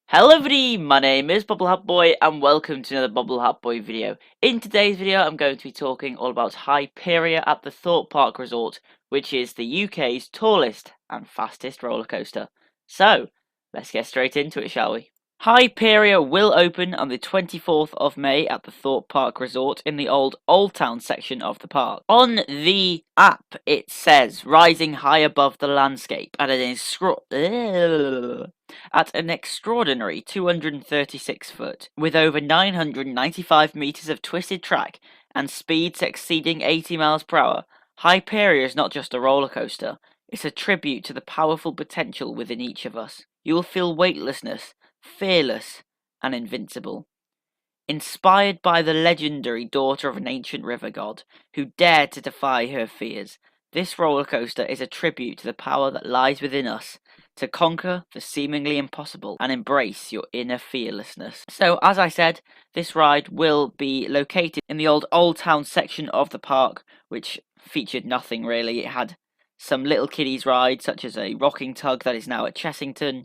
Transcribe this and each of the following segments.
Hello everybody, my name is Bubble Hat Boy and welcome to another Bubble Hat Boy video. In today's video I'm going to be talking all about Hyperia at the Thorpe Park Resort, which is the UK's tallest and fastest roller coaster. So, let's get straight into it, shall we? Hyperia will open on the 24th of May at the Thorpe Park Resort in the Old Town section of the park. On the app it says rising high above the landscape at an extraordinary 236 foot, with over 995 metres of twisted track and speeds exceeding 80 miles per hour. Hyperia is not just a roller coaster, it's a tribute to the powerful potential within each of us. You will feel weightlessness, fearless, and invincible. Inspired by the legendary daughter of an ancient river god who dared to defy her fears, this roller coaster is a tribute to the power that lies within us to conquer the seemingly impossible and embrace your inner fearlessness. So, as I said, this ride will be located in the Old Town section of the park, which featured nothing really. It had some little kiddies rides, such as a rocking tug that is now at Chessington,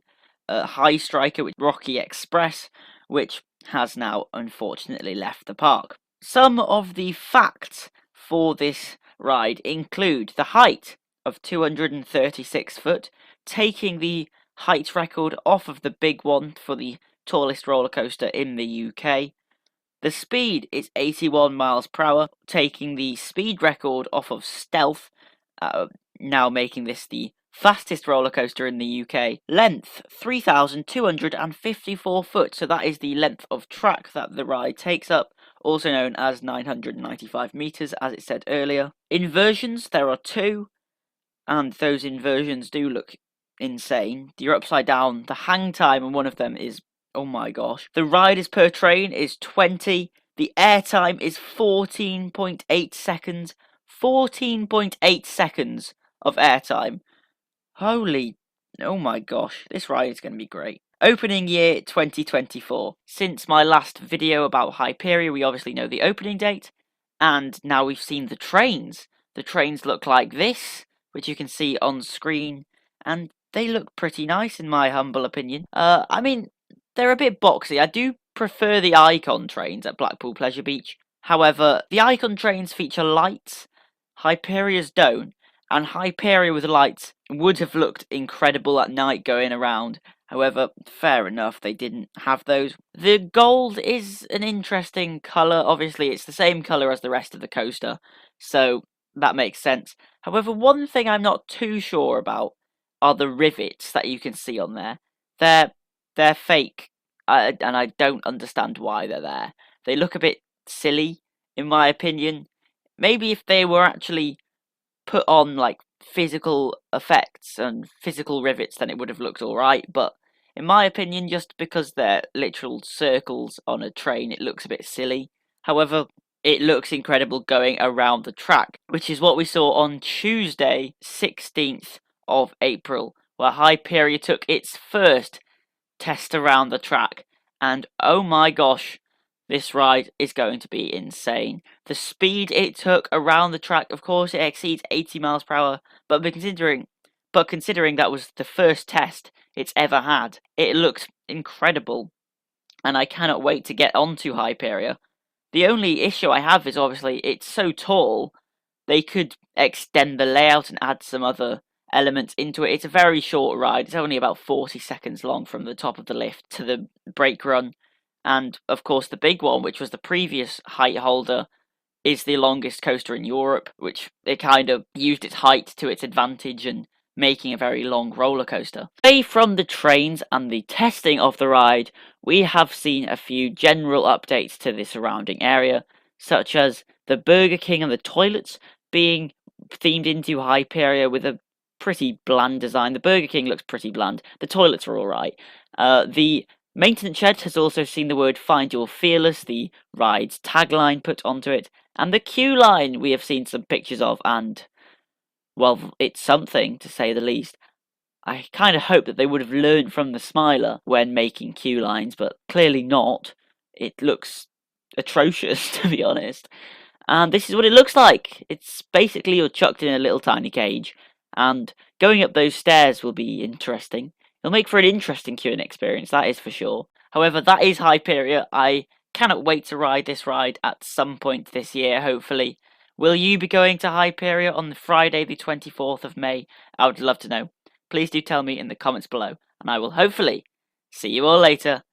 a high striker with Rocky Express, which has now unfortunately left the park. Some of the facts for this ride include the height of 236 foot, taking the height record off of the big one for the tallest roller coaster in the UK. The speed is 81 miles per hour, taking the speed record off of Stealth, now making this the fastest roller coaster in the UK. Length 3,254 foot, so that is the length of track that the ride takes up, also known as 995 meters, as it said earlier. Inversions, there are two, and those inversions do look insane. You're upside down. The hang time on one of them is, oh my gosh. The riders per train is 20. The air time is 14.8 seconds. 14.8 seconds of airtime. Holy, oh my gosh, this ride is going to be great. Opening year 2024. Since my last video about Hyperia, we obviously know the opening date, and now we've seen the trains. The trains look like this, which you can see on screen, and they look pretty nice in my humble opinion. I mean, they're a bit boxy. I do prefer the Icon trains at Blackpool Pleasure Beach. However, the Icon trains feature lights, Hyperia's don't, and Hyperia with lights would have looked incredible at night going around. However, fair enough, they didn't have those. The gold is an interesting colour. Obviously, it's the same colour as the rest of the coaster, so that makes sense. However, one thing I'm not too sure about are the rivets that you can see on there. They're fake, and I don't understand why they're there. They look a bit silly, in my opinion. Maybe if they were actually put on like physical effects and physical rivets, then it would have looked alright, but in my opinion, just because they're literal circles on a train, it looks a bit silly. However, it looks incredible going around the track, which is what we saw on Tuesday, 16th of April, where Hyperia took its first test around the track, and oh my gosh, this ride is going to be insane. The speed it took around the track, of course, it exceeds 80 miles per hour, but considering that was the first test it's ever had, it looked incredible, and I cannot wait to get onto Hyperia. The only issue I have is obviously it's so tall, they could extend the layout and add some other elements into it. It's a very short ride. It's only about 40 seconds long from the top of the lift to the brake run. And of course, the big one, which was the previous height holder, is the longest coaster in Europe, which it kind of used its height to its advantage and making a very long roller coaster. Away from the trains and the testing of the ride, we have seen a few general updates to the surrounding area, such as the Burger King and the toilets being themed into Hyperia with a pretty bland design. The Burger King looks pretty bland. The toilets are alright. The maintenance shed has also seen the word "Find Your Fearless," the ride's tagline, put onto it, and the queue line we have seen some pictures of, and well, it's something to say the least. I kind of hope that they would have learned from the Smiler when making queue lines, but clearly not. It looks atrocious, to be honest. And this is what it looks like. It's basically you're chucked in a little tiny cage, and going up those stairs will be interesting. It'll make for an interesting queuing experience, that is for sure. However, that is Hyperia. I cannot wait to ride this ride at some point this year, hopefully. Will you be going to Hyperia on the Friday the 24th of May? I would love to know. Please do tell me in the comments below, and I will hopefully see you all later.